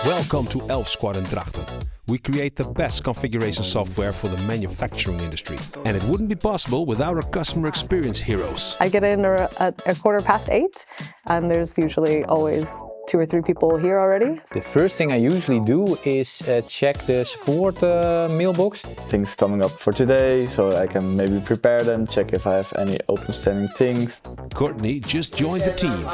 Welcome to Elfsquad in Drachten. We create the best configuration software for the manufacturing industry. And it wouldn't be possible without our customer experience heroes. I get in at 8:15, and there's usually always 2 or 3 people here already. The first thing I usually do is check the support mailbox. Things coming up for today, so I can maybe prepare them, check if I have any open standing things. Courtney just joined the team.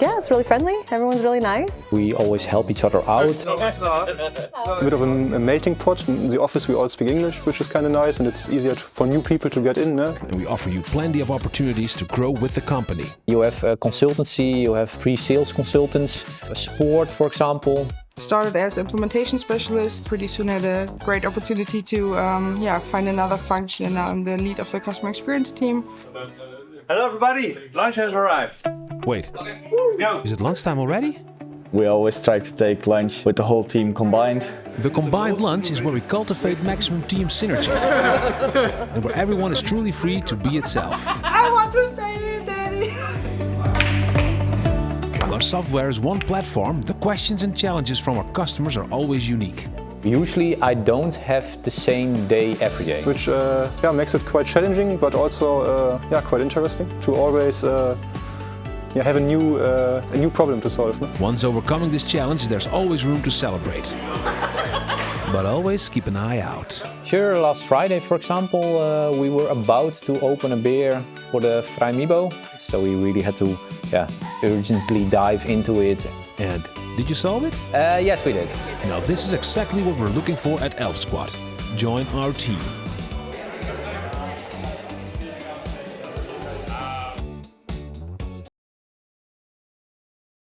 Yeah, it's really friendly. Everyone's really nice. We always help each other out. It's a bit of a melting pot. In the office we all speak English, which is kind of nice, and it's easier for new people to get in. And we offer you plenty of opportunities to grow with the company. You have consultancy, you have pre-sales consultants, support, for example. Started as implementation specialist, pretty soon had a great opportunity to find another function, and now I'm the lead of the customer experience team. Hello everybody, lunch has arrived. Wait, Let's go. is it lunchtime already? We always try to take lunch with the whole team combined. The combined lunch is where we cultivate maximum team synergy. And where everyone is truly free to be itself. I want to stay here, Daddy! While our software is one platform, the questions and challenges from our customers are always unique. Usually I don't have the same day every day. Which makes it quite challenging, but also quite interesting to always have a new problem to solve. No? Once overcoming this challenge, there's always room to celebrate. But always keep an eye out. Sure, last Friday, for example, we were about to open a beer for the 𝗪𝗵𝘁, so we really had to urgently dive into it. And did you solve it? Yes, we did. Now this is exactly what we're looking for at Elfsquad. Join our team.